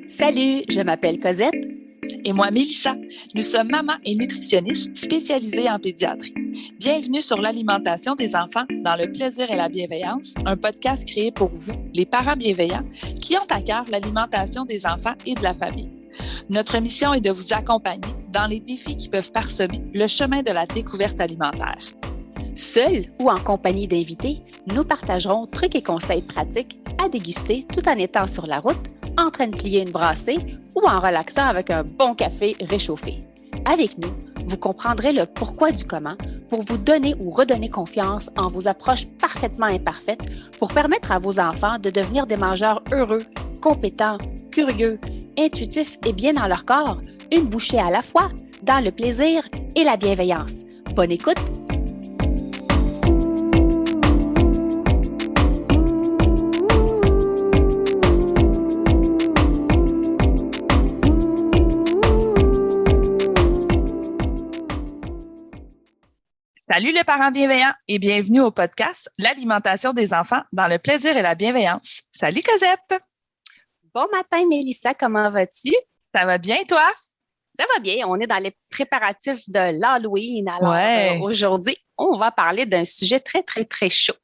Salut, je m'appelle Cosette. Et moi, Mélissa. Nous sommes mamans et nutritionnistes spécialisées en pédiatrie. Bienvenue sur l'alimentation des enfants dans le plaisir et la bienveillance, un podcast créé pour vous, les parents bienveillants, qui ont à cœur l'alimentation des enfants et de la famille. Notre mission est de vous accompagner dans les défis qui peuvent parsemer le chemin de la découverte alimentaire. Seul ou en compagnie d'invités, nous partagerons trucs et conseils pratiques à déguster tout en étant sur la route, en train de plier une brassée ou en relaxant avec un bon café réchauffé. Avec nous, vous comprendrez le pourquoi du comment pour vous donner ou redonner confiance en vos approches parfaitement imparfaites pour permettre à vos enfants de devenir des mangeurs heureux, compétents, curieux, intuitifs et bien dans leur corps, une bouchée à la fois, dans le plaisir et la bienveillance. Bonne écoute! Salut les parents bienveillants et bienvenue au podcast L'alimentation des enfants dans le plaisir et la bienveillance. Salut Cosette! Bon matin Mélissa, comment vas-tu? Ça va bien toi? Ça va bien, on est dans les préparatifs de l'Halloween. Alors aujourd'hui, on va parler d'un sujet très, très, très chaud,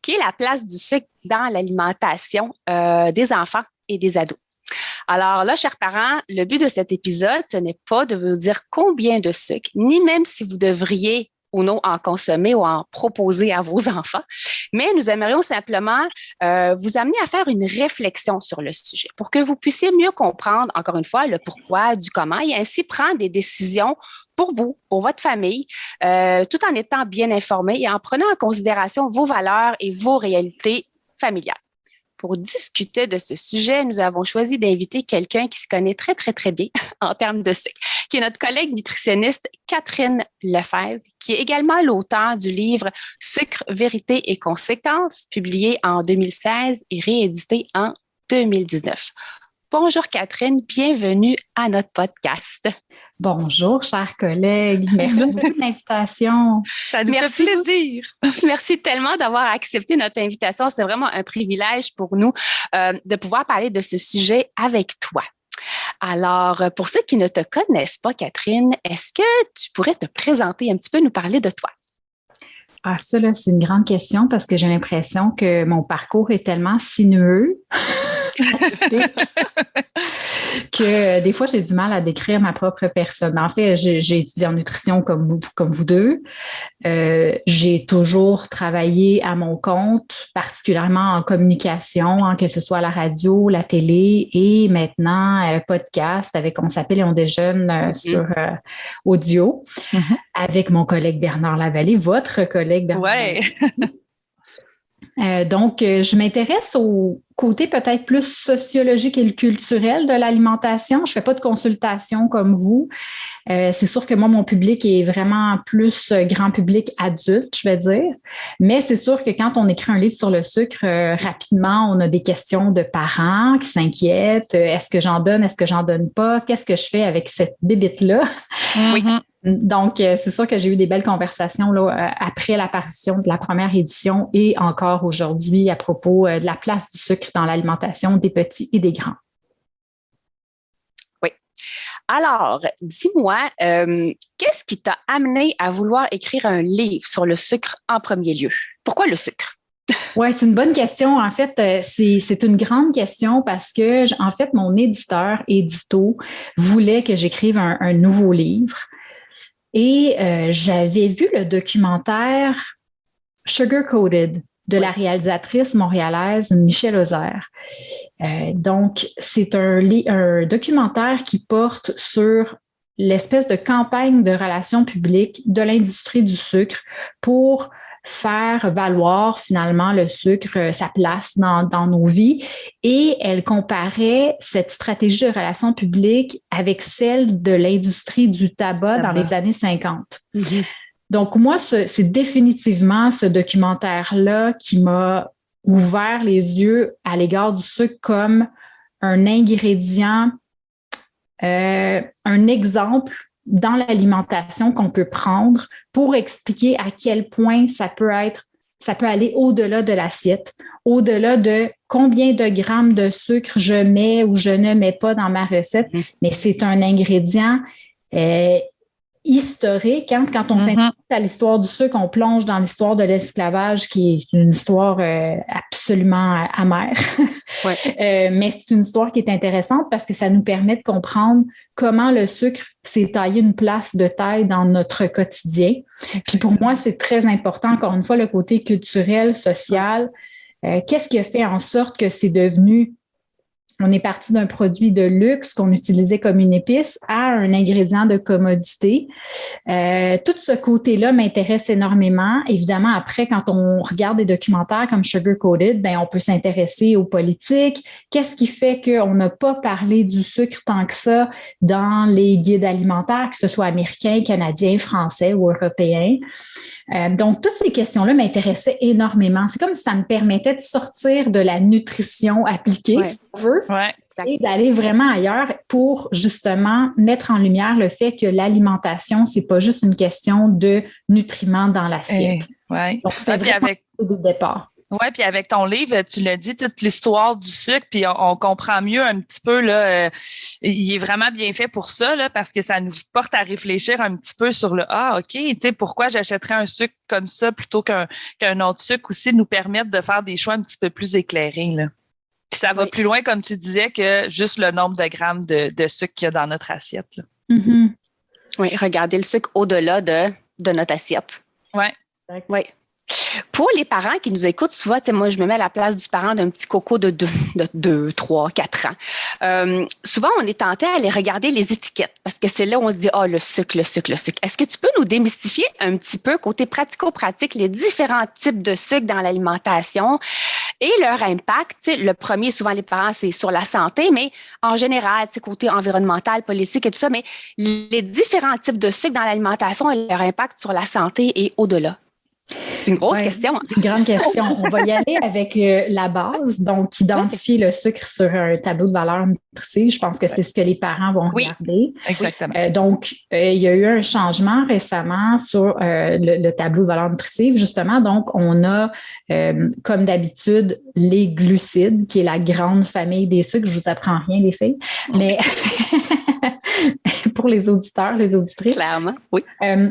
qui est la place du sucre dans l'alimentation des enfants et des ados. Alors là, chers parents, le but de cet épisode, ce n'est pas de vous dire combien de sucre, ni même si vous devriez ou non en consommer ou en proposer à vos enfants. Mais nous aimerions simplement vous amener à faire une réflexion sur le sujet pour que vous puissiez mieux comprendre, encore une fois, le pourquoi, du comment et ainsi prendre des décisions pour vous, pour votre famille, tout en étant bien informé et en prenant en considération vos valeurs et vos réalités familiales. Pour discuter de ce sujet, nous avons choisi d'inviter quelqu'un qui se connaît très, très, très bien en termes de sucre, qui est notre collègue nutritionniste Catherine Lefebvre, qui est également l'auteure du livre Sucre, vérité et conséquences, publié en 2016 et réédité en 2019. Bonjour Catherine, bienvenue à notre podcast. Bonjour, chers collègues. Merci beaucoup de l'invitation. Ça nous fait plaisir. Merci tellement d'avoir accepté notre invitation. C'est vraiment un privilège pour nous de pouvoir parler de ce sujet avec toi. Alors, pour ceux qui ne te connaissent pas, Catherine, est-ce que tu pourrais te présenter un petit peu, nous parler de toi? Ah, ça, là, c'est une grande question parce que j'ai l'impression que mon parcours est tellement sinueux que des fois, j'ai du mal à décrire ma propre personne. En fait, j'ai étudié en nutrition comme vous deux. J'ai toujours travaillé à mon compte, particulièrement en communication, que ce soit à la radio, la télé et maintenant podcast avec On s'appelle et on déjeune sur audio avec mon collègue Bernard Lavallée, votre collègue Bernard Lavallée. Donc, je m'intéresse au côté peut-être plus sociologique et culturel de l'alimentation. Je ne fais pas de consultation comme vous. C'est sûr que moi, mon public est vraiment plus grand public adulte, je vais dire. Mais c'est sûr que quand on écrit un livre sur le sucre, rapidement, on a des questions de parents qui s'inquiètent. Est-ce que j'en donne? Est-ce que j'en donne pas? Qu'est-ce que je fais avec cette bébite-là? Oui. Donc, c'est sûr que j'ai eu des belles conversations là, après l'apparition de la première édition et encore aujourd'hui à propos de la place du sucre dans l'alimentation des petits et des grands. Oui. Alors, dis-moi, qu'est-ce qui t'a amené à vouloir écrire un livre sur le sucre en premier lieu? Pourquoi le sucre? Oui, c'est une bonne question. En fait, c'est une grande question parce que, en fait, mon éditeur, Édito, voulait que j'écrive un nouveau livre. Et j'avais vu le documentaire Sugar Coated de la réalisatrice montréalaise Michèle Auxerre. Donc, c'est un documentaire qui porte sur l'espèce de campagne de relations publiques de l'industrie du sucre pour faire valoir finalement le sucre, sa place dans nos vies. Et elle comparait cette stratégie de relations publiques avec celle de l'industrie du tabac dans les années 50. Mm-hmm. Donc, moi, c'est définitivement ce documentaire-là qui m'a ouvert les yeux à l'égard du sucre comme un ingrédient, un exemple dans l'alimentation qu'on peut prendre pour expliquer à quel point ça peut aller au-delà de l'assiette, au-delà de combien de grammes de sucre je mets ou je ne mets pas dans ma recette, mais c'est un ingrédient historique. Hein? Quand on s'intéresse à l'histoire du sucre, on plonge dans l'histoire de l'esclavage, qui est une histoire absolument amère. Ouais. Mais c'est une histoire qui est intéressante parce que ça nous permet de comprendre comment le sucre s'est taillé une place de taille dans notre quotidien. Puis pour moi, c'est très important, encore une fois, le côté culturel, social. Qu'est-ce qui a fait en sorte que c'est devenu... On est parti d'un produit de luxe qu'on utilisait comme une épice à un ingrédient de commodité. Tout ce côté-là m'intéresse énormément. Évidemment, après, quand on regarde des documentaires comme Sugar Coated, on peut s'intéresser aux politiques. Qu'est-ce qui fait qu'on n'a pas parlé du sucre tant que ça dans les guides alimentaires, que ce soit américains, canadiens, français ou européens? Donc, toutes ces questions-là m'intéressaient énormément. C'est comme si ça me permettait de sortir de la nutrition appliquée, si on veut, et d'aller vraiment ailleurs pour justement mettre en lumière le fait que l'alimentation, c'est pas juste une question de nutriments dans l'assiette. Donc, c'est vraiment des départs. Oui, puis avec ton livre, tu l'as dit, toute l'histoire du sucre, puis on comprend mieux un petit peu, là, il est vraiment bien fait pour ça, là, parce que ça nous porte à réfléchir un petit peu sur OK, tu sais, pourquoi j'achèterais un sucre comme ça plutôt qu'un autre sucre aussi, nous permettre de faire des choix un petit peu plus éclairés, là. Puis ça va plus loin, comme tu disais, que juste le nombre de grammes de sucre qu'il y a dans notre assiette, là. Oui, regardez le sucre au-delà de notre assiette. Oui. Pour les parents qui nous écoutent, souvent, moi, je me mets à la place du parent d'un petit coco de 2, 3, 4 ans. Souvent, on est tenté à aller regarder les étiquettes parce que c'est là où on se dit, le sucre, le sucre, le sucre. Est-ce que tu peux nous démystifier un petit peu, côté pratico-pratique, les différents types de sucre dans l'alimentation et leur impact? Le premier, souvent, les parents, c'est sur la santé, mais en général, côté environnemental, politique et tout ça, mais les différents types de sucre dans l'alimentation et leur impact sur la santé et au-delà. C'est une grosse question. C'est une grande question. On va y aller avec la base, donc identifier le sucre sur un tableau de valeur nutritive. Je pense que c'est ce que les parents vont regarder. Exactement. Donc, il y a eu un changement récemment sur le tableau de valeur nutritive, justement. Donc, on a, comme d'habitude, les glucides, qui est la grande famille des sucres. Je vous apprends rien, les filles, mais... pour les auditeurs, les auditrices. Clairement, oui.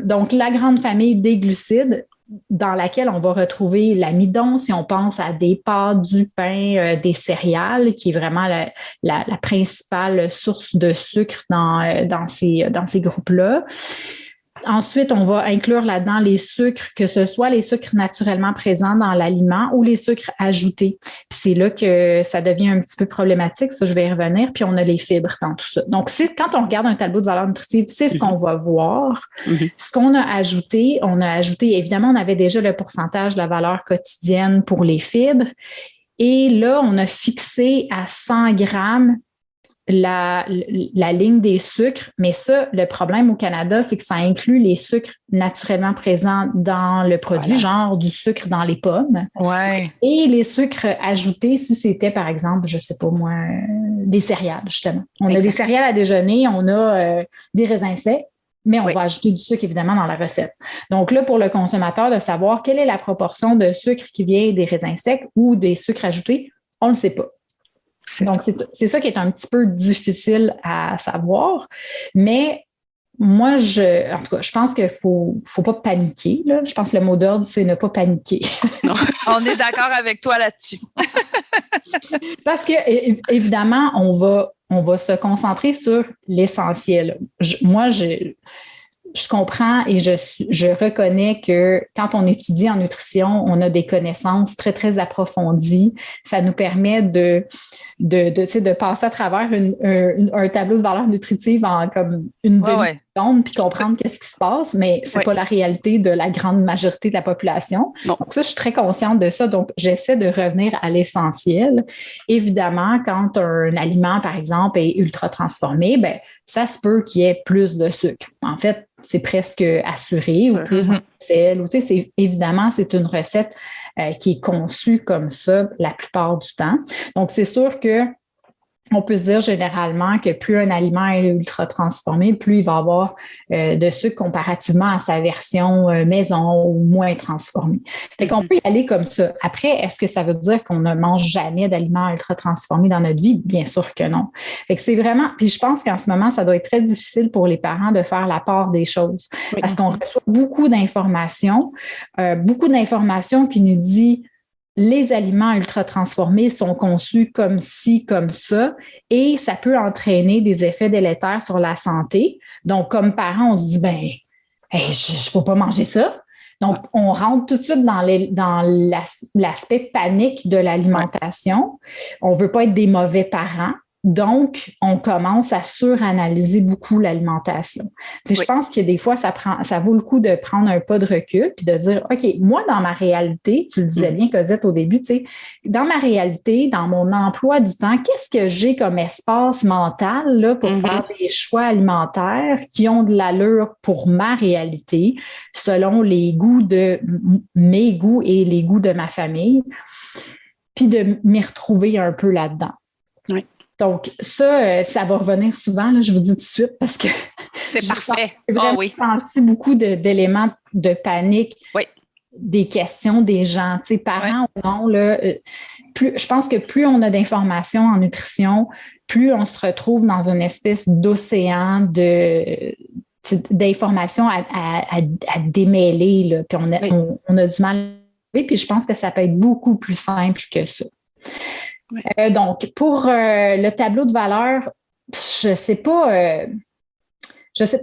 Donc, la grande famille des glucides, dans laquelle on va retrouver l'amidon, si on pense à des pâtes, du pain, des céréales, qui est vraiment la principale source de sucre dans ces groupes-là. Ensuite, on va inclure là-dedans les sucres, que ce soit les sucres naturellement présents dans l'aliment ou les sucres ajoutés. Puis c'est là que ça devient un petit peu problématique, ça je vais y revenir, puis on a les fibres dans tout ça. Donc, quand on regarde un tableau de valeur nutritive, c'est ce qu'on va voir. Ce qu'on a ajouté, évidemment, on avait déjà le pourcentage de la valeur quotidienne pour les fibres. Et là, on a fixé à 100 grammes la ligne des sucres, mais ça, le problème au Canada, c'est que ça inclut les sucres naturellement présents dans le produit, genre du sucre dans les pommes. Et les sucres ajoutés, si c'était, par exemple, je sais pas moi, des céréales, justement. On a des céréales à déjeuner, on a des raisins secs, mais on va ajouter du sucre, évidemment, dans la recette. Donc là, pour le consommateur, de savoir quelle est la proportion de sucre qui vient des raisins secs ou des sucres ajoutés, on ne le sait pas. Donc, c'est ça qui est un petit peu difficile à savoir. Mais moi, en tout cas, je pense qu'il faut pas paniquer, là. Je pense que le mot d'ordre, c'est ne pas paniquer. Non, on est d'accord avec toi là-dessus. Parce que, évidemment, on va se concentrer sur l'essentiel. Je comprends et je reconnais que quand on étudie en nutrition, on a des connaissances très, très approfondies. Ça nous permet de passer à travers un tableau de valeur nutritive en comme une demi-seconde puis comprendre qu'est-ce qui se passe, mais c'est pas la réalité de la grande majorité de la population. Donc ça, je suis très consciente de ça. Donc, j'essaie de revenir à l'essentiel. Évidemment, quand un aliment, par exemple, est ultra transformé, ça se peut qu'il y ait plus de sucre. En fait, c'est presque assuré ou plus de sel. Évidemment, c'est une recette qui est conçue comme ça la plupart du temps. Donc, c'est sûr que on peut se dire généralement que plus un aliment est ultra transformé, plus il va avoir de sucre comparativement à sa version maison ou moins transformée. Fait qu'on peut y aller comme ça. Après, est-ce que ça veut dire qu'on ne mange jamais d'aliments ultra transformés dans notre vie? Bien sûr que non. Fait que c'est vraiment, puis je pense qu'en ce moment, ça doit être très difficile pour les parents de faire la part des choses. Oui. Parce qu'on reçoit beaucoup d'informations qui nous disent les aliments ultra transformés sont conçus comme ci, comme ça, et ça peut entraîner des effets délétères sur la santé. Donc, comme parents, on se dit, hey, il ne faut pas manger ça. Donc, on rentre tout de suite dans l'aspect panique de l'alimentation. On ne veut pas être des mauvais parents. Donc, on commence à suranalyser beaucoup l'alimentation. Je pense que des fois, ça vaut le coup de prendre un pas de recul puis de dire, OK, moi, dans ma réalité, tu le disais bien, Cosette, au début, dans ma réalité, dans mon emploi du temps, qu'est-ce que j'ai comme espace mental là, pour faire des choix alimentaires qui ont de l'allure pour ma réalité, selon les goûts de mes goûts et les goûts de ma famille, puis de m'y retrouver un peu là-dedans. Oui. Donc, ça va revenir souvent, là, je vous dis tout de suite, parce que c'est parfait. J'ai vraiment senti beaucoup d'éléments de panique, des questions des gens, parents ou non. Là, je pense que plus on a d'informations en nutrition, plus on se retrouve dans une espèce d'océan d'informations à démêler, là, puis on a du mal. Puis je pense que ça peut être beaucoup plus simple que ça. Oui. Donc, pour le tableau de valeur, je ne sais pas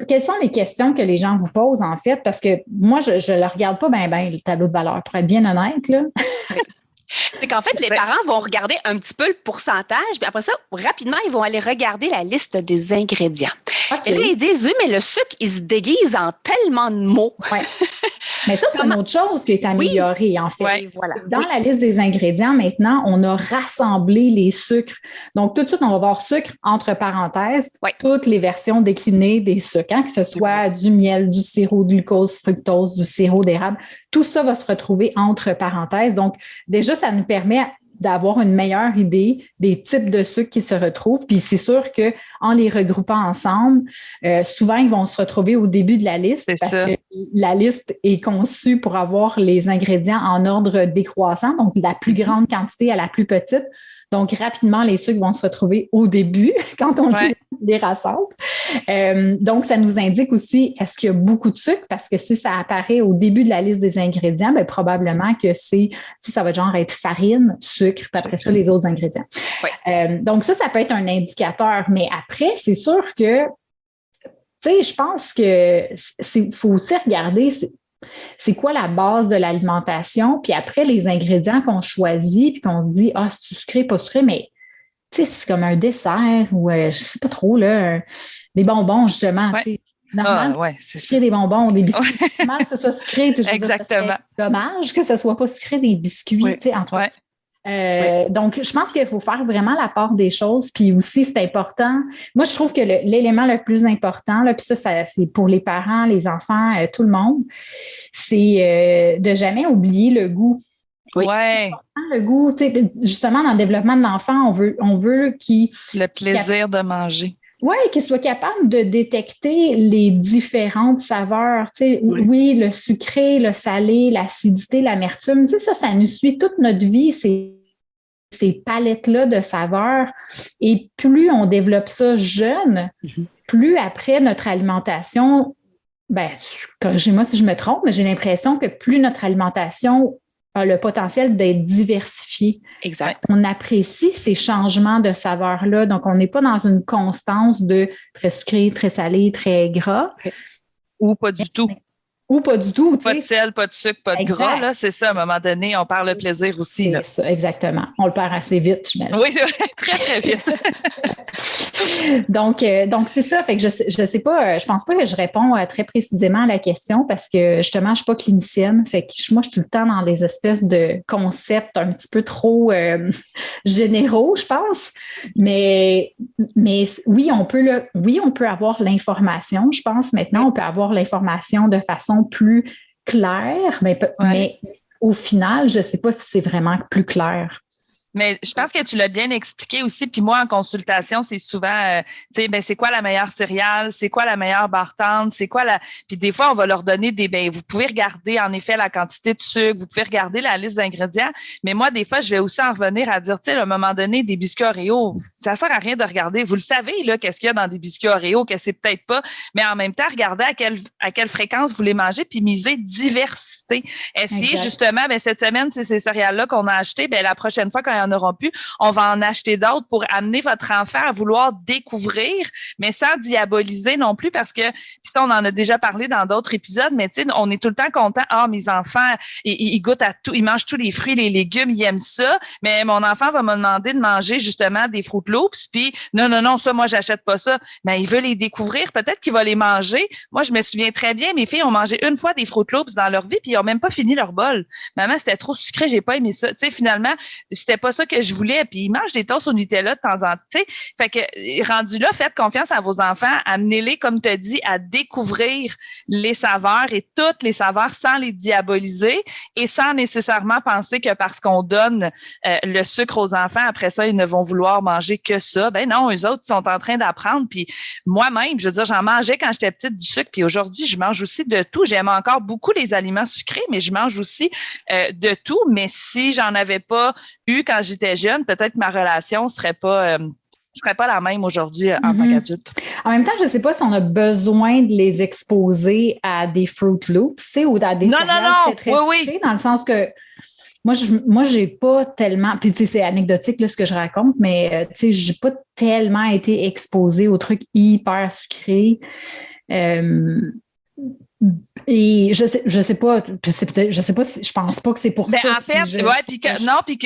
quelles sont les questions que les gens vous posent, en fait, parce que moi, je ne le regarde pas bien, le tableau de valeur, pour être bien honnête, là. C'est qu'en fait, les parents vont regarder un petit peu le pourcentage, puis après ça, rapidement, ils vont aller regarder la liste des ingrédients. Okay. Et là, ils disent, oui, mais le sucre, il se déguise en tellement de mots. Ouais. Mais ça, c'est une autre chose qui est améliorée, en fait. Oui, voilà. Dans la liste des ingrédients, maintenant, on a rassemblé les sucres. Donc, tout de suite, on va voir sucre, entre parenthèses, toutes les versions déclinées des sucres, que ce soit du miel, du sirop de glucose, fructose, du sirop d'érable. Tout ça va se retrouver entre parenthèses. Donc, déjà, ça nous permet d'avoir une meilleure idée des types de sucres qui se retrouvent. Puis c'est sûr qu'en les regroupant ensemble, souvent, ils vont se retrouver au début de la liste parce que la liste est conçue pour avoir les ingrédients en ordre décroissant, donc de la plus grande quantité à la plus petite. Donc, rapidement, les sucres vont se retrouver au début quand on les rassemble. Donc, ça nous indique aussi, est-ce qu'il y a beaucoup de sucre? Parce que si ça apparaît au début de la liste des ingrédients, bien, probablement que si ça va genre être farine, sucre, puis après ça, les autres ingrédients. Oui. Donc, ça peut être un indicateur. Mais après, c'est sûr que, je pense que faut aussi regarder c'est quoi la base de l'alimentation, puis après, les ingrédients qu'on choisit, puis qu'on se dit, c'est sucré, pas sucré, mais c'est comme un dessert ou je sais pas trop, là, des bonbons, justement. Normalement, c'est sucré des bonbons, des biscuits. C'est normal que ce soit sucré. Exactement. C'est dommage que ce ne soit pas sucré des biscuits, en tout cas. Donc, je pense qu'il faut faire vraiment la part des choses. Puis aussi, c'est important. Moi, je trouve que l'élément le plus important, là, puis ça, c'est pour les parents, les enfants, tout le monde, c'est de jamais oublier le goût. Oui. Le goût, justement, dans le développement de l'enfant, on veut qu'il... Le plaisir de manger. Oui, qu'il soit capable de détecter les différentes saveurs. Oui, le sucré, le salé, l'acidité, l'amertume. Ça nous suit toute notre vie, ces palettes-là de saveurs. Et plus on développe ça jeune, plus après notre alimentation, corrigez-moi si je me trompe, mais j'ai l'impression que plus notre alimentation a le potentiel d'être diversifié. Exact. On apprécie ces changements de saveurs-là. Donc, on n'est pas dans une constance de très sucré, très salé, très gras. Ou pas du tout. Ou pas du tout. Pas de sel, pas de sucre, pas de gras. Là, c'est ça, à un moment donné, on perd le plaisir aussi. C'est ça, exactement. On le perd assez vite, j'imagine. Oui, très, très vite. Donc, c'est ça. Fait que je sais pas, je pense pas que je réponds très précisément à la question parce que justement, je suis pas clinicienne. Fait que moi, je suis tout le temps dans des espèces de concepts un petit peu trop généraux, je pense. Mais oui, on peut avoir l'information. Je pense maintenant, on peut avoir l'information de façon plus claire, mais au final, je sais pas si c'est vraiment plus clair. Mais je pense que tu l'as bien expliqué aussi. Puis moi, en consultation, c'est souvent, c'est quoi la meilleure céréale? C'est quoi la meilleure barre tendre? C'est quoi la... Puis des fois, on va leur donner vous pouvez regarder en effet la quantité de sucre, vous pouvez regarder la liste d'ingrédients. Mais moi, des fois, je vais aussi en revenir à dire, à un moment donné, des biscuits Oreo, ça sert à rien de regarder. Vous le savez, là, qu'est-ce qu'il y a dans des biscuits Oreo, que c'est peut-être pas. Mais en même temps, regardez à quelle fréquence vous les mangez, puis misez diversité. Essayez justement, cette semaine, c'est ces céréales-là qu'on a achetées, la prochaine fois, quand il y en aura plus, on va en acheter d'autres pour amener votre enfant à vouloir découvrir, mais sans diaboliser non plus, parce que, puis ça, on en a déjà parlé dans d'autres épisodes, mais tu sais, on est tout le temps content. Ah, mes enfants, ils goûtent à tout, ils mangent tous les fruits, les légumes, ils aiment ça, mais mon enfant va me demander de manger justement des Fruit Loops, puis non, ça, moi, j'achète pas ça. Mais il veut les découvrir, peut-être qu'il va les manger. Moi, je me souviens très bien, mes filles ont mangé une fois des Fruit Loops dans leur vie, puis ils ont même pas fini leur bol. Maman, c'était trop sucré, j'ai pas aimé ça. Tu sais, finalement, c'était pas ça que je voulais. Puis ils mangent des toasts au Nutella de temps en temps. Tu sais, fait que rendu là, faites confiance à vos enfants, amenez-les, comme tu as dit, à découvrir les saveurs et toutes les saveurs sans les diaboliser et sans nécessairement penser que parce qu'on donne le sucre aux enfants, après ça, ils ne vont vouloir manger que ça. Ben non, eux autres, ils sont en train d'apprendre. Puis moi-même, je veux dire, j'en mangeais quand j'étais petite du sucre, puis aujourd'hui, je mange aussi de tout. J'aime encore beaucoup les aliments sucrés, mais je mange aussi de tout. Mais si j'en avais pas eu quand j'étais jeune, peut-être que ma relation serait pas la même aujourd'hui en tant qu'adulte. En même temps, je ne sais pas si on a besoin de les exposer à des Fruit Loops, tu sais, ou à des céréales très sucrées, dans le sens que moi, j'ai pas tellement, puis tu sais, c'est anecdotique là, ce que je raconte, mais tu sais, j'ai pas tellement été exposée aux trucs hyper sucrés. Et je sais pas, je pense pas que c'est pour ça. En fait,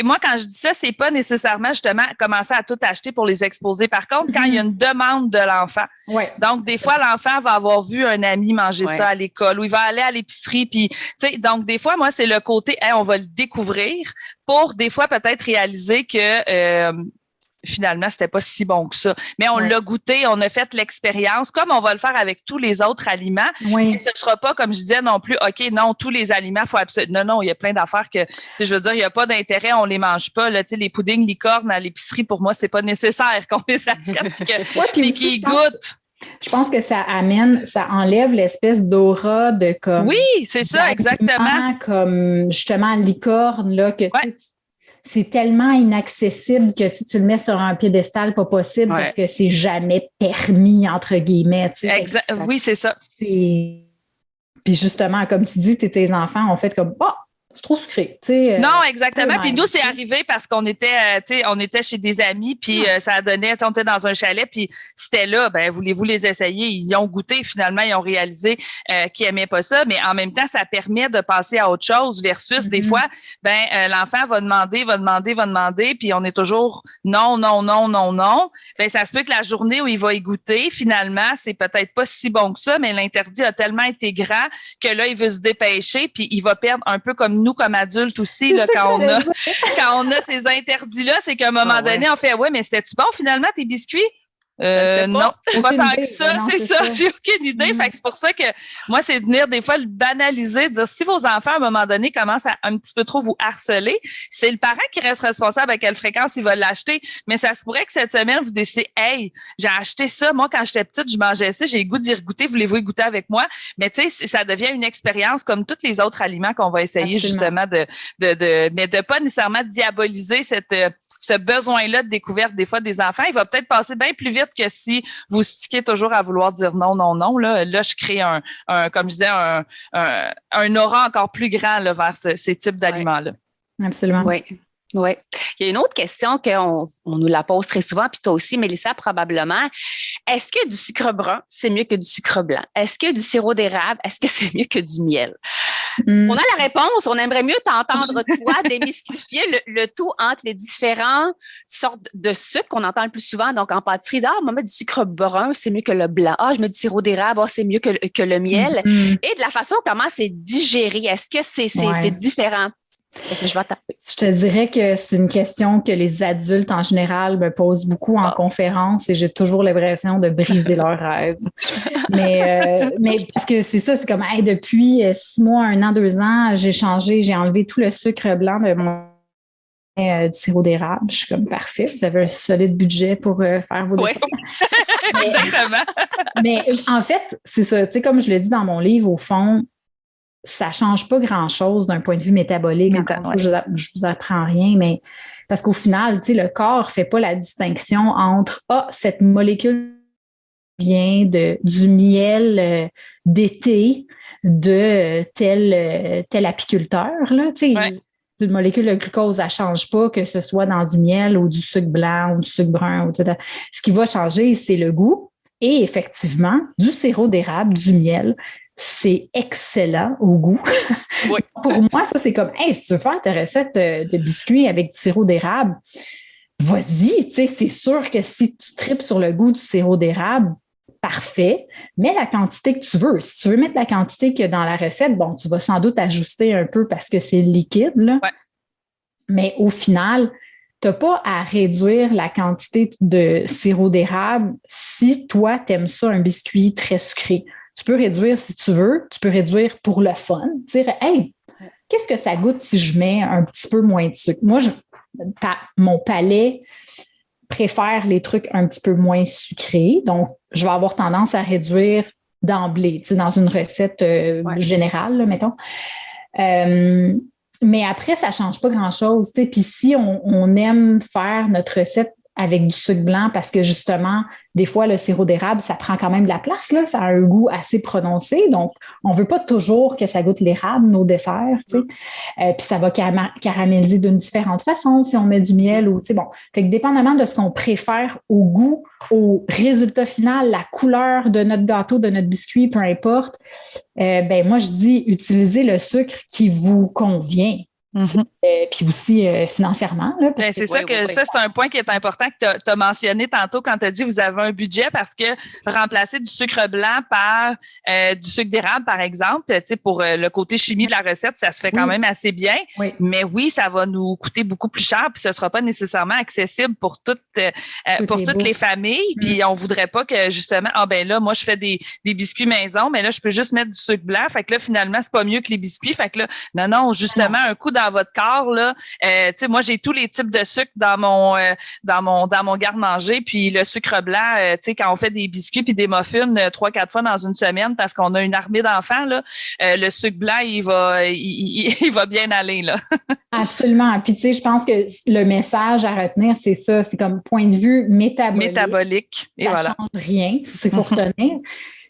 moi, quand je dis ça, c'est pas nécessairement justement commencer à tout acheter pour les exposer. Par contre, quand il y a une demande de l'enfant. Donc, des fois, l'enfant va avoir vu un ami manger ça à l'école ou il va aller à l'épicerie. Puis, tu sais, donc, des fois, moi, c'est le côté, on va le découvrir pour des fois peut-être réaliser que, finalement, c'était pas si bon que ça. Mais on l'a goûté, on a fait l'expérience, comme on va le faire avec tous les autres aliments. Oui. Ce ne sera pas, comme je disais non plus, OK, non, tous les aliments, faut absolument... Non, il y a plein d'affaires que, tu sais, je veux dire, il n'y a pas d'intérêt, on les mange pas. Là, tu sais, les puddings licornes à l'épicerie, pour moi, c'est pas nécessaire qu'on les achète puis qu'ils goûtent. Je pense que ça enlève l'espèce d'aura de comme... Oui, c'est ça, exactement. Comme, justement, licorne, là, que c'est tellement inaccessible que tu le mets sur un piédestal pas possible parce que c'est jamais permis, entre guillemets. Oui, c'est ça. Puis justement, comme tu dis, tes enfants ont fait comme c'est trop sucré. Non, exactement. Puis nous, c'est arrivé parce qu'on était, on était chez des amis, puis ça donnait, on était dans un chalet, puis c'était là, voulez-vous les essayer? Ils ont goûté, finalement, ils ont réalisé qu'ils n'aimaient pas ça, mais en même temps, ça permet de passer à autre chose versus des fois, l'enfant va demander, puis on est toujours non. Ça se peut que la journée où il va y goûter, finalement, c'est peut-être pas si bon que ça, mais l'interdit a tellement été grand que là, il veut se dépêcher, puis il va perdre un peu comme nous, comme adultes aussi, là, quand on a ces interdits-là, c'est qu'à un moment donné, on fait, mais c'était-tu bon finalement tes biscuits? Non, pas tant que ça, c'est ça. J'ai aucune idée. Fait que c'est pour ça que moi, c'est de venir des fois le banaliser, dire si vos enfants, à un moment donné, commencent à un petit peu trop vous harceler, c'est le parent qui reste responsable à quelle fréquence il va l'acheter. Mais ça se pourrait que cette semaine, vous décidez, hey, j'ai acheté ça. Moi, quand j'étais petite, je mangeais ça. J'ai le goût d'y regoûter. Voulez-vous y goûter avec moi? Mais tu sais, ça devient une expérience comme tous les autres aliments qu'on va essayer justement mais de pas nécessairement diaboliser ce besoin-là de découverte des fois des enfants, il va peut-être passer bien plus vite que si vous stickez toujours à vouloir dire non. Là, je crée comme je disais, un aura encore plus grand là, vers ces types d'aliments-là. Absolument. Oui. Oui. Il y a une autre question qu'on nous la pose très souvent, puis toi aussi, Mélissa, probablement. Est-ce que du sucre brun, c'est mieux que du sucre blanc? Est-ce que du sirop d'érable, est-ce que c'est mieux que du miel? On a la réponse. On aimerait mieux t'entendre, toi, démystifier le tout entre les différentes sortes de sucre qu'on entend le plus souvent. Donc, en pâtisserie, on va mettre du sucre brun, c'est mieux que le blanc. Je mets du sirop d'érable, c'est mieux que le miel. Et de la façon comment c'est digéré, est-ce que c'est différent? Je vais taper. Je te dirais que c'est une question que les adultes en général me posent beaucoup en conférence et j'ai toujours l'impression de briser leurs rêves. Mais parce que c'est ça, c'est comme depuis 6 mois, 1 an, 2 ans, j'ai enlevé tout le sucre blanc de mon du sirop d'érable. Je suis comme parfait, vous avez un solide budget pour faire vos desserts. Exactement. Mais en fait, c'est ça. Tu sais, comme je le dis dans mon livre, au fond, ça ne change pas grand-chose d'un point de vue métabolique. Je vous apprends rien, mais parce qu'au final, tu sais, le corps ne fait pas la distinction entre cette molécule vient du miel d'été de tel apiculteur. Là, tu sais, une molécule de glucose, elle ne change pas, que ce soit dans du miel ou du sucre blanc ou du sucre brun. Ce qui va changer, c'est le goût. Et effectivement, du sirop d'érable, du miel, c'est excellent au goût. Oui. Pour moi, ça, c'est comme, si tu veux faire ta recette de biscuits avec du sirop d'érable, vas-y, tu sais, c'est sûr que si tu tripes sur le goût du sirop d'érable, parfait, mets la quantité que tu veux. Si tu veux mettre la quantité que dans la recette, bon, tu vas sans doute ajuster un peu parce que c'est liquide, là. Ouais. Mais au final, tu n'as pas à réduire la quantité de sirop d'érable si toi, tu aimes ça, un biscuit très sucré. Tu peux réduire si tu veux, tu peux réduire pour le fun. Dire, hey, qu'est-ce que ça goûte si je mets un petit peu moins de sucre? Moi, mon palais préfère les trucs un petit peu moins sucrés. Donc, je vais avoir tendance à réduire d'emblée, tu sais, dans une recette générale, là, mettons. Mais après, ça ne change pas grand-chose. Tu sais. Puis si on aime faire notre recette avec du sucre blanc parce que justement, des fois, le sirop d'érable, ça prend quand même de la place, là, ça a un goût assez prononcé. Donc, on ne veut pas toujours que ça goûte l'érable, nos desserts. Tu sais. Puis ça va caraméliser d'une différente façon si on met du miel ou, tu sais, bon. Fait que dépendamment de ce qu'on préfère au goût, au résultat final, la couleur de notre gâteau, de notre biscuit, peu importe, moi, je dis utilisez le sucre qui vous convient. Mm-hmm. Puis aussi financièrement. Là, c'est ça c'est un point qui est important que tu as mentionné tantôt quand tu as dit vous avez un budget parce que remplacer du sucre blanc par du sucre d'érable, par exemple, pour le côté chimie de la recette, ça se fait quand même assez bien. Oui. Mais oui, ça va nous coûter beaucoup plus cher puis ce ne sera pas nécessairement accessible pour toutes les familles. Puis on voudrait pas que justement, là, moi, je fais des biscuits maison, mais là, je peux juste mettre du sucre blanc. Fait que là, finalement, c'est pas mieux que les biscuits. Fait que là, non, justement, un coup dans votre corps, là, moi, j'ai tous les types de sucre dans mon garde-manger, puis le sucre blanc, quand on fait des biscuits puis des muffins 3-4 fois dans une semaine parce qu'on a une armée d'enfants, là, le sucre blanc, il va bien aller, là. Absolument. Puis, tu sais, je pense que le message à retenir, c'est ça, c'est comme point de vue métabolique. Et ça voilà. change rien, c'est faut retenir.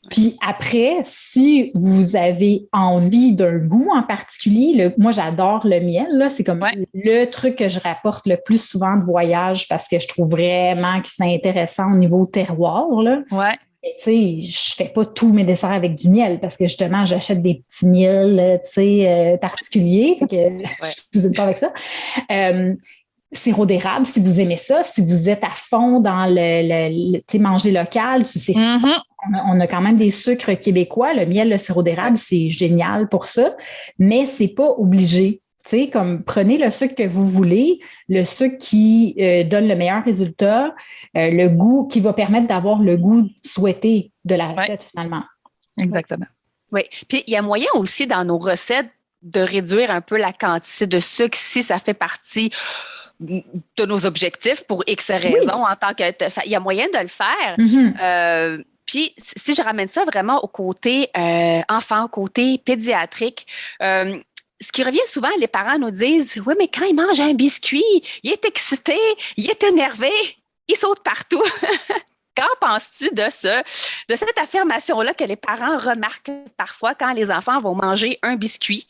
Puis après, si vous avez envie d'un goût en particulier, moi j'adore le miel, là, c'est comme le truc que je rapporte le plus souvent de voyage parce que je trouve vraiment que c'est intéressant au niveau terroir, là. Ouais. Tu sais, je fais pas tous mes desserts avec du miel parce que justement, j'achète des petits miels, particuliers, fait que je cuisine pas avec ça. Sirop d'érable, si vous aimez ça, si vous êtes à fond dans le manger local, c'est on a quand même des sucres québécois. Le miel, le sirop d'érable, c'est génial pour ça, mais c'est pas obligé. Tu sais, comme prenez le sucre que vous voulez, le sucre qui donne le meilleur résultat, le goût qui va permettre d'avoir le goût souhaité de la recette finalement. Exactement. Oui. Puis il y a moyen aussi dans nos recettes de réduire un peu la quantité de sucre si ça fait partie de nos objectifs pour X raisons en tant que... Il y a moyen de le faire. Puis, si je ramène ça vraiment au côté enfant, au côté pédiatrique, ce qui revient souvent, les parents nous disent « Oui, mais quand il mange un biscuit, il est excité, il est énervé, il saute partout. » Qu'en penses-tu de cette affirmation-là que les parents remarquent parfois quand les enfants vont manger un biscuit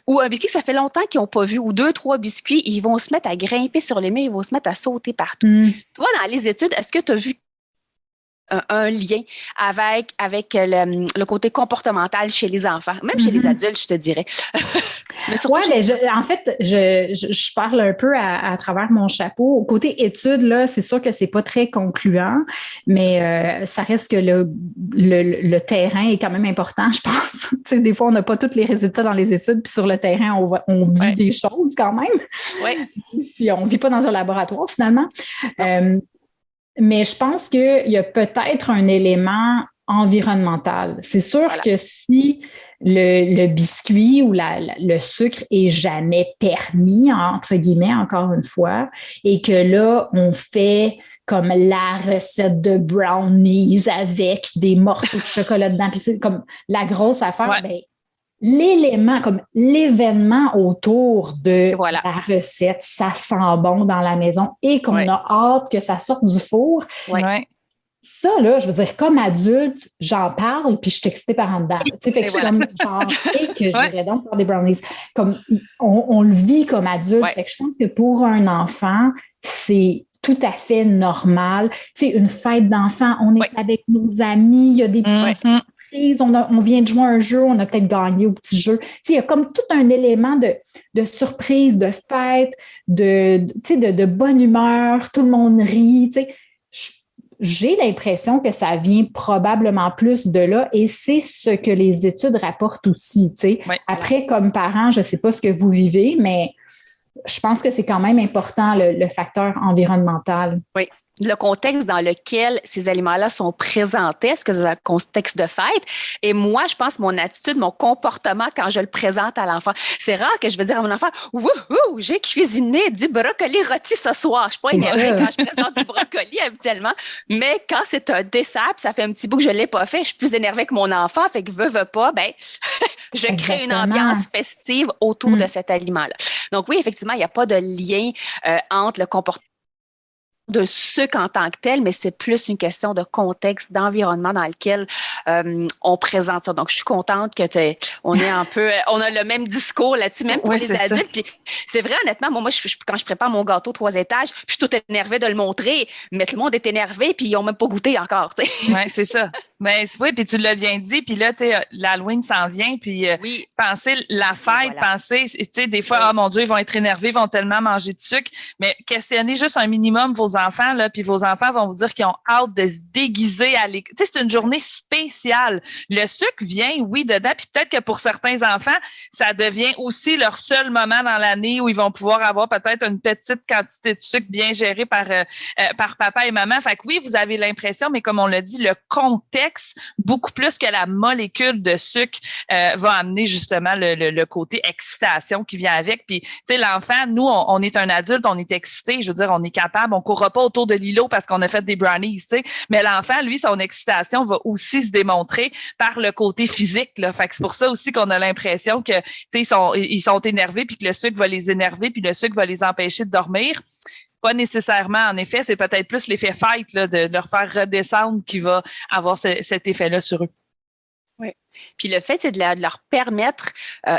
ou un biscuit que ça fait longtemps qu'ils n'ont pas vu ou 2-3 biscuits, ils vont se mettre à grimper sur les murs, ils vont se mettre à sauter partout. Toi, dans les études, est-ce que tu as vu un lien avec le côté comportemental chez les enfants, même chez les adultes, je te dirais. Oui, mais en fait, je parle un peu à travers mon chapeau. Au côté études, là, c'est sûr que c'est pas très concluant, mais ça reste que le terrain est quand même important, je pense. Tu sais, des fois, on n'a pas tous les résultats dans les études, puis sur le terrain, on vit des choses quand même. Oui. Si on ne vit pas dans un laboratoire, finalement. Mais je pense qu'il y a peut-être un élément environnementale. C'est sûr que si le biscuit ou le sucre est jamais permis, entre guillemets, encore une fois, et que là, on fait comme la recette de brownies avec des morceaux de chocolat dedans, puis c'est comme la grosse affaire, ben, l'élément, comme l'événement autour de la recette, ça sent bon dans la maison et qu'on a hâte que ça sorte du four. Ça, là, je veux dire, comme adulte, j'en parle, puis je suis excitée par en dedans. Tu sais, fait que je suis comme, genre, et que j'irais donc faire des brownies. Comme, on le vit comme adulte. Fait que je pense que pour un enfant, c'est tout à fait normal. Tu sais, une fête d'enfant, on est avec nos amis, il y a des petites surprises, on vient de jouer à un jeu, on a peut-être gagné au petit jeu. Tu sais, il y a comme tout un élément de surprise, de fête, de bonne humeur, tout le monde rit, tu sais. J'ai l'impression que ça vient probablement plus de là et c'est ce que les études rapportent aussi. Tu sais. Après, comme parent, je ne sais pas ce que vous vivez, mais je pense que c'est quand même important le facteur environnemental. Oui. Le contexte dans lequel ces aliments-là sont présentés, est-ce que c'est un contexte de fête? Et moi, je pense mon attitude, mon comportement quand je le présente à l'enfant. C'est rare que je vais dire à mon enfant, « Wouhou, j'ai cuisiné du brocoli rôti ce soir. » Je suis pas énervée quand je présente du brocoli habituellement, mais quand c'est un dessert, puis ça fait un petit bout que je l'ai pas fait, je suis plus énervée que mon enfant, fait que veut pas, ben, je crée une ambiance festive autour de cet aliment-là. Donc oui, effectivement, il n'y a pas de lien entre le comportement de sucre en tant que tel, mais c'est plus une question de contexte, d'environnement dans lequel on présente ça. Donc, je suis contente que on a le même discours là-dessus, même pour les adultes. Puis, c'est vrai, honnêtement, moi, quand je prépare mon gâteau 3 étages, je suis toute énervée de le montrer, mais tout le monde est énervé, puis ils n'ont même pas goûté encore. Oui, c'est ça. Ben, oui, puis tu l'as bien dit, puis là, tu sais, l'Halloween s'en vient, puis penser la fête, penser, tu sais, des fois, oh mon Dieu, ils vont être énervés, ils vont tellement manger de sucre, mais questionnez juste un minimum vos enfants, là, puis vos enfants vont vous dire qu'ils ont hâte de se déguiser à l'école. Tu sais, c'est une journée spéciale. Le sucre vient, oui, dedans, puis peut-être que pour certains enfants, ça devient aussi leur seul moment dans l'année où ils vont pouvoir avoir peut-être une petite quantité de sucre bien gérée par papa et maman. Fait que oui, vous avez l'impression, mais comme on l'a dit, le contexte, beaucoup plus que la molécule de sucre va amener justement le côté excitation qui vient avec. Puis, tu sais, l'enfant, nous, on est un adulte, on est excité, je veux dire, on est capable, on courra pas autour de l'îlot parce qu'on a fait des brownies, tu sais. Mais l'enfant, lui, son excitation va aussi se démontrer par le côté physique, là. Fait que c'est pour ça aussi qu'on a l'impression que, tu sais, ils sont énervés puis que le sucre va les énerver puis le sucre va les empêcher de dormir. Pas nécessairement, en effet, c'est peut-être plus l'effet fête là, de leur faire redescendre qui va avoir cet effet-là sur eux. Oui. Puis le fait, c'est de leur permettre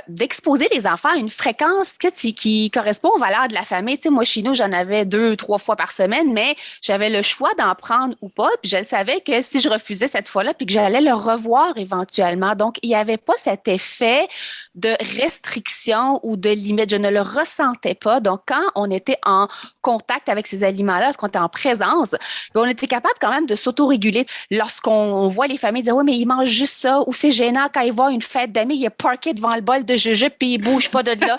d'exposer les enfants à une fréquence qui correspond aux valeurs de la famille. Tu sais, moi, chez nous, j'en avais 2-3 fois par semaine, mais j'avais le choix d'en prendre ou pas. Puis je savais que si je refusais cette fois-là, puis que j'allais le revoir éventuellement. Donc, il n'y avait pas cet effet de restriction ou de limite. Je ne le ressentais pas. Donc, quand on était en contact avec ces aliments-là, lorsqu'on était en présence, on était capable quand même de s'autoréguler. Lorsqu'on voit les familles dire « Oui, mais ils mangent juste ça » ou « C'est gênant quand il voit une fête d'amis, il est parqué devant le bol de jujube puis il bouge pas de là. »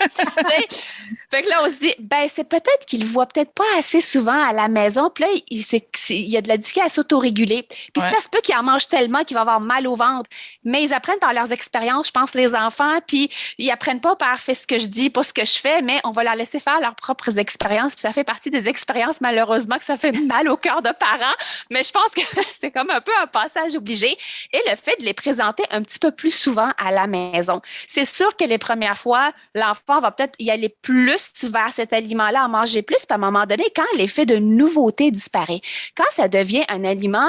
Fait que là, on se dit, ben c'est peut-être qu'il le voit peut-être pas assez souvent à la maison. Puis là, il y a de la difficulté à s'autoréguler. Puis ça se peut qu'il en mange tellement qu'il va avoir mal au ventre. Mais ils apprennent par leurs expériences, je pense, les enfants. Puis ils apprennent pas par faire ce que je dis, pas ce que je fais, mais on va leur laisser faire leurs propres expériences. Puis ça fait partie des expériences, malheureusement, que ça fait mal au cœur de parents. Mais je pense que c'est comme un peu un passage obligé. Et le fait de les présenter un petit peu plus souvent à la maison. C'est sûr que les premières fois, l'enfant va peut-être y aller plus vers cet aliment-là, en manger plus, puis à un moment donné, quand l'effet de nouveauté disparaît, quand ça devient un aliment,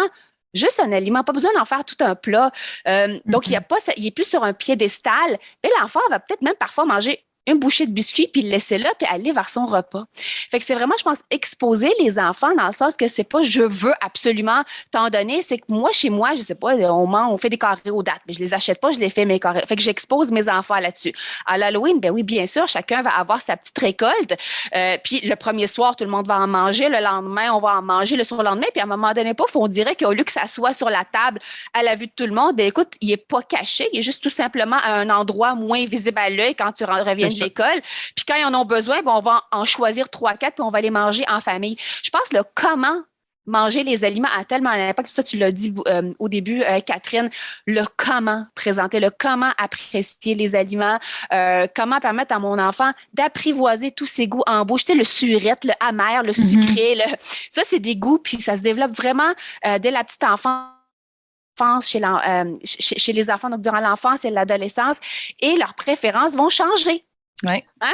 juste un aliment, pas besoin d'en faire tout un plat, donc il est plus sur un piédestal, mais l'enfant va peut-être même parfois manger une bouchée de biscuit, puis le laisser là, puis aller vers son repas. Fait que c'est vraiment, je pense, exposer les enfants dans le sens que c'est pas « je veux absolument t'en donner », c'est que moi, chez moi, je sais pas, on fait des carrés aux dates, mais je les achète pas, je les fais mes carrés. Fait que j'expose mes enfants là-dessus. À l'Halloween, ben oui, bien sûr, chacun va avoir sa petite récolte, puis le premier soir, tout le monde va en manger, le lendemain, on va en manger, le surlendemain, puis à un moment donné, on dirait qu'au lieu que ça soit sur la table à la vue de tout le monde, ben écoute, il est pas caché, il est juste tout simplement à un endroit moins visible à l'œil quand tu reviens de l'école. Puis quand ils en ont besoin, ben on va en choisir 3-4 puis on va les manger en famille. Je pense le comment manger les aliments a tellement un impact. Ça, tu l'as dit au début, Catherine, le comment présenter, le comment apprécier les aliments, comment permettre à mon enfant d'apprivoiser tous ses goûts en bouche. Tu sais, le surette, le amer, le sucré, ça, c'est des goûts, puis ça se développe vraiment dès la petite enfance. Chez les enfants, donc durant l'enfance et l'adolescence, et leurs préférences vont changer. Oui. Hein?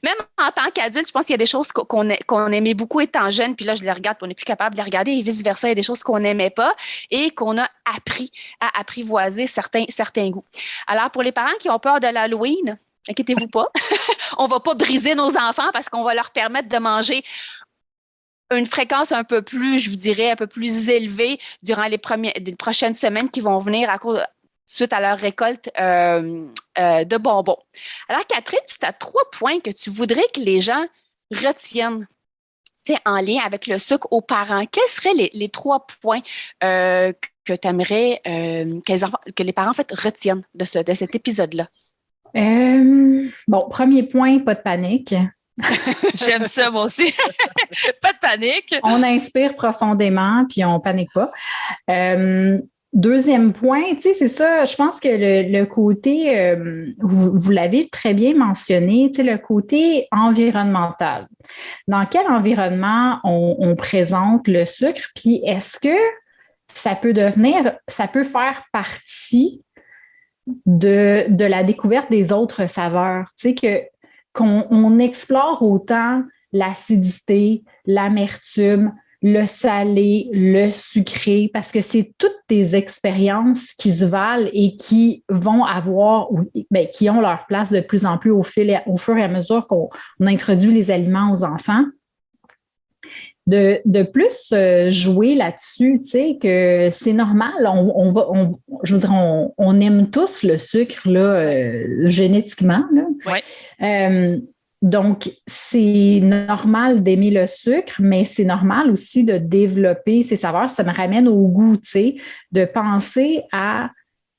Même en tant qu'adulte, je pense qu'il y a des choses qu'on aimait beaucoup étant jeune, puis là, je les regarde, puis on n'est plus capable de les regarder, et vice-versa, il y a des choses qu'on n'aimait pas et qu'on a appris à apprivoiser certains goûts. Alors, pour les parents qui ont peur de l'Halloween, inquiétez-vous pas, on ne va pas briser nos enfants parce qu'on va leur permettre de manger une fréquence un peu plus, je vous dirais, un peu plus élevée durant les prochaines semaines qui vont venir suite à leur récolte de bonbons. Alors, Catherine, tu as 3 points que tu voudrais que les gens retiennent en lien avec le sucre aux parents. Quels seraient les 3 points que tu aimerais que les parents en fait, retiennent de cet épisode-là? Bon, premier point, pas de panique. J'aime ça, moi aussi. Pas de panique. On inspire profondément, puis on panique pas. Deuxième point, tu sais, c'est ça, je pense que le côté, vous l'avez très bien mentionné, tu sais, le côté environnemental. Dans quel environnement on présente le sucre, puis est-ce que ça peut faire partie de la découverte des autres saveurs, tu sais, qu'on explore autant l'acidité, l'amertume, le salé, le sucré, parce que c'est toutes des expériences qui se valent et qui vont qui ont leur place de plus en plus au fur et à mesure qu'on introduit les aliments aux enfants. De plus jouer là-dessus, tu sais, que c'est normal, je veux dire, on aime tous le sucre, là, génétiquement, là. Ouais. Donc, c'est normal d'aimer le sucre, mais c'est normal aussi de développer ses saveurs. Ça me ramène au goût, tu sais, de penser à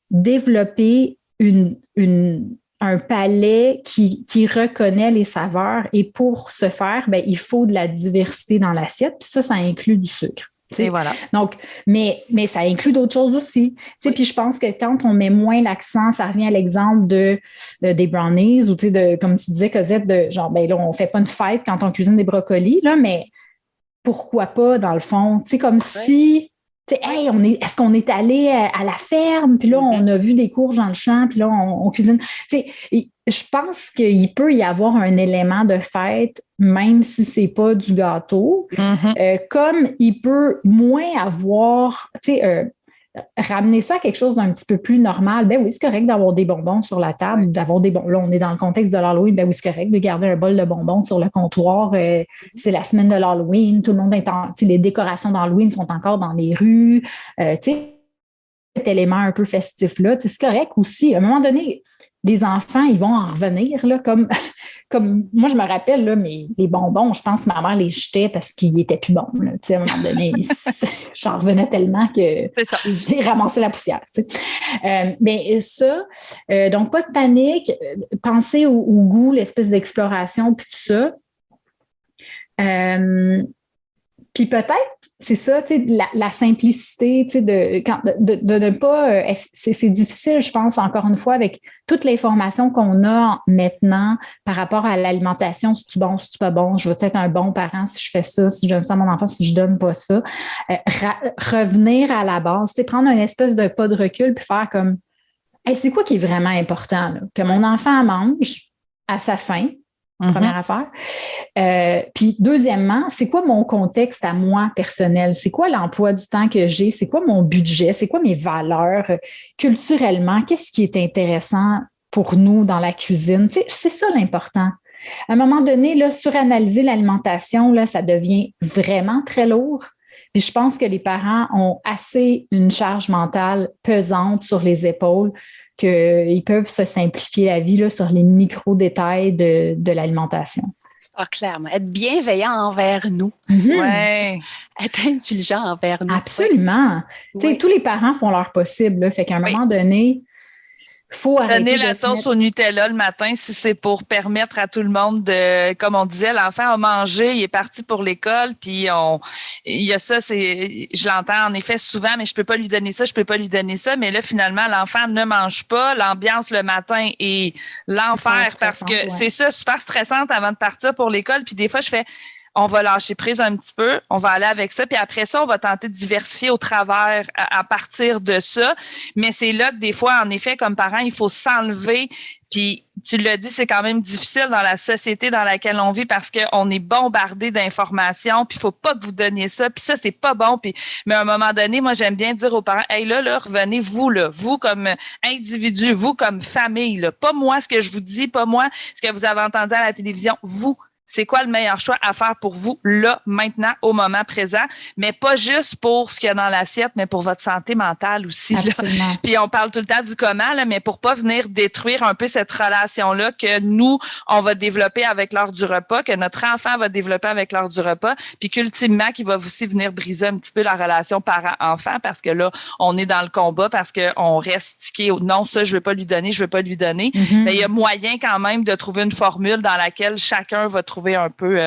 développer un palais qui reconnaît les saveurs. Et pour ce faire, ben, il faut de la diversité dans l'assiette. Puis ça inclut du sucre. Et voilà. Donc, mais ça inclut d'autres choses aussi. Oui. Puis je pense que quand on met moins l'accent, ça revient à l'exemple des brownies ou comme tu disais, Cosette, genre, ben là, on fait pas une fête quand on cuisine des brocolis, là, mais pourquoi pas, dans le fond? Tu sais, comme si, tu sais, hey, est-ce qu'on est allé à la ferme, puis là, on a vu des courges dans le champ, puis là, on cuisine. Tu sais, je pense qu'il peut y avoir un élément de fête, même si c'est pas du gâteau, comme il peut moins avoir, tu sais, ramener ça à quelque chose d'un petit peu plus normal. Ben oui, c'est correct d'avoir des bonbons sur la table, d'avoir des bonbons. Là, on est dans le contexte de l'Halloween. Ben oui, c'est correct de garder un bol de bonbons sur le comptoir. C'est la semaine de l'Halloween. Tout le monde les décorations d'Halloween sont encore dans les rues. Tu sais, cet élément un peu festif-là, c'est correct aussi. À un moment donné, les enfants, ils vont en revenir, là, comme moi, je me rappelle, là, les bonbons, je pense que ma mère les jetait parce qu'ils étaient plus bons. Là, à un moment donné, j'en revenais tellement que j'ai ramassé la poussière. Mais ça, donc pas de panique, pensez au goût, l'espèce d'exploration, puis tout ça. Puis peut-être, c'est ça, tu sais, la simplicité, tu sais, de ne pas... c'est difficile, je pense, encore une fois, avec toute l'information qu'on a maintenant par rapport à l'alimentation, si tu bon, si tu pas bon, je veux être un bon parent si je fais ça, si je donne ça à mon enfant, si je donne pas ça. Revenir à la base, tu sais, prendre une espèce de pas de recul puis faire comme, hey, c'est quoi qui est vraiment important, là? Que mon enfant mange à sa faim, première affaire. Puis deuxièmement, c'est quoi mon contexte à moi personnel? C'est quoi l'emploi du temps que j'ai? C'est quoi mon budget? C'est quoi mes valeurs culturellement? Qu'est-ce qui est intéressant pour nous dans la cuisine? Tu sais, c'est ça l'important. À un moment donné, là, suranalyser l'alimentation, là, ça devient vraiment très lourd. Puis je pense que les parents ont assez une charge mentale pesante sur les épaules qu'ils peuvent se simplifier la vie là, sur les micro-détails de l'alimentation. Ah, clairement. Être bienveillant envers nous. Ouais. Être indulgent envers nous. Absolument. Oui. Tu sais, tous les parents font leur possible. Là, fait qu'à un moment donné, faut arrêter donner la sauce au Nutella le matin si c'est pour permettre à tout le monde de, comme on disait, l'enfant a mangé, il est parti pour l'école, puis il y a ça, je l'entends en effet souvent, mais je peux pas lui donner ça, mais là finalement l'enfant ne mange pas, l'ambiance le matin est l'enfer parce que c'est ça, super stressante avant de partir pour l'école, puis des fois je fais on va lâcher prise un petit peu, on va aller avec ça, puis après ça, on va tenter de diversifier au travers à partir de ça. Mais c'est là que des fois, en effet, comme parent, il faut s'enlever. Puis tu l'as dit, c'est quand même difficile dans la société dans laquelle on vit parce qu'on est bombardé d'informations, puis il faut pas que vous donniez ça, puis ça, c'est pas bon. Puis, mais à un moment donné, moi, j'aime bien dire aux parents, hey là, revenez, vous comme individu, vous comme famille, là, pas moi ce que je vous dis, pas moi ce que vous avez entendu à la télévision, vous. C'est quoi le meilleur choix à faire pour vous, là, maintenant, au moment présent, mais pas juste pour ce qu'il y a dans l'assiette, mais pour votre santé mentale aussi. Absolument. Là. Puis on parle tout le temps du comment, là, mais pour pas venir détruire un peu cette relation-là que nous, on va développer avec l'heure du repas, que notre enfant va développer avec l'heure du repas, puis qu'ultimement, qu'il va aussi venir briser un petit peu la relation parent-enfant, parce que là, on est dans le combat, parce qu'on reste tiqué. Non, ça, je veux pas lui donner. Mm-hmm. Mais il y a moyen quand même de trouver une formule dans laquelle chacun va trouver un peu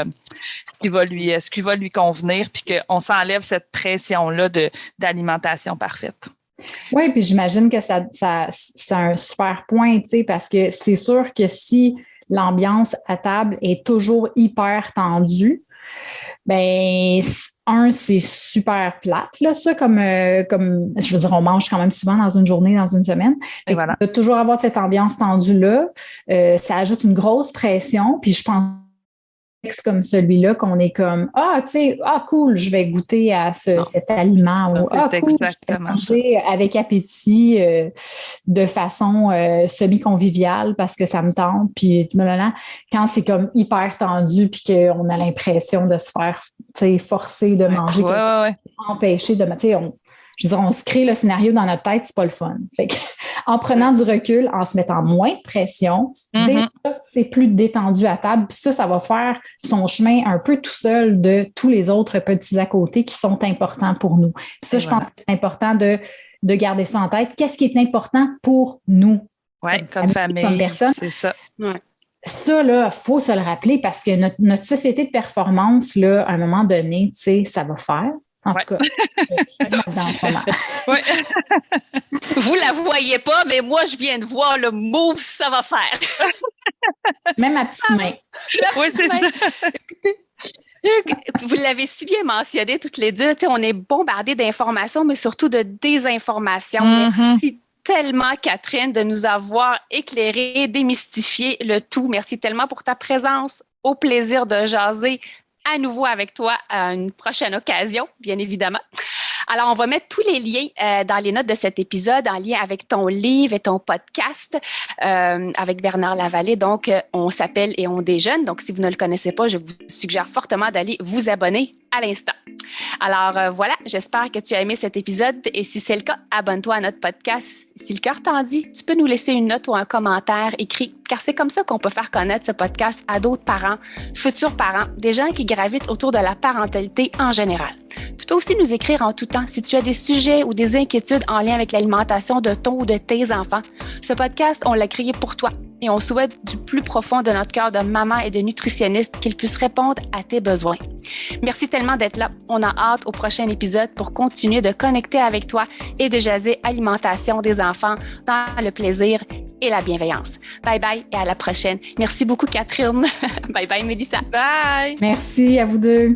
ce qui va lui convenir, puis qu'on s'enlève cette pression-là d'alimentation parfaite. Oui, puis j'imagine que ça c'est un super point, tu sais, parce que c'est sûr que si l'ambiance à table est toujours hyper tendue, ben c'est super plate, là, ça, comme je veux dire, on mange quand même souvent dans une journée, dans une semaine. Et voilà. De toujours avoir cette ambiance tendue-là, ça ajoute une grosse pression, puis je pense comme celui-là qu'on est comme tu sais, cool, je vais goûter à cet aliment, ou cool, je vais manger avec appétit de façon semi-conviviale parce que ça me tente, puis quand c'est comme hyper tendu puis qu'on a l'impression de se faire, tu sais, forcer de manger, empêcher de, tu sais, on se crée le scénario dans notre tête, c'est pas le fun. Fait que, en prenant du recul, en se mettant moins de pression, déjà, c'est plus détendu à table. Puis ça va faire son chemin un peu tout seul de tous les autres petits à côté qui sont importants pour nous. Puis ça, je pense que c'est important de garder ça en tête. Qu'est-ce qui est important pour nous? Oui, comme famille, comme personne. C'est ça. Ouais. Ça, là, il faut se le rappeler parce que notre société de performance, là, à un moment donné, tu sais, ça va faire. En tout cas, dans ce moment. Oui. Vous la voyez pas, mais moi, je viens de voir le move ça va faire. Même ma petite main. Oui, c'est ça. Vous l'avez si bien mentionné toutes les deux, on est bombardé d'informations, mais surtout de désinformations. Merci tellement, Catherine, de nous avoir éclairé, démystifié le tout. Merci tellement pour ta présence. Au plaisir de jaser à nouveau avec toi à une prochaine occasion, bien évidemment. Alors, on va mettre tous les liens dans les notes de cet épisode en lien avec ton livre et ton podcast avec Bernard Lavallée. Donc, on s'appelle et on déjeune. Donc, si vous ne le connaissez pas, je vous suggère fortement d'aller vous abonner à l'instant. Alors, voilà, j'espère que tu as aimé cet épisode et si c'est le cas, abonne-toi à notre podcast. Si le cœur t'en dit, tu peux nous laisser une note ou un commentaire écrit, car c'est comme ça qu'on peut faire connaître ce podcast à d'autres parents, futurs parents, des gens qui gravitent autour de la parentalité en général. Tu peux aussi nous écrire en tout temps si tu as des sujets ou des inquiétudes en lien avec l'alimentation de ton ou de tes enfants. Ce podcast, on l'a créé pour toi et on souhaite du plus profond de notre cœur de maman et de nutritionniste qu'il puisse répondre à tes besoins. Merci tellement d'être là. On a hâte au prochain épisode pour continuer de connecter avec toi et de jaser alimentation des enfants dans le plaisir et la bienveillance. Bye bye et à la prochaine. Merci beaucoup, Catherine. Bye bye, Mélissa. Bye. Merci à vous deux.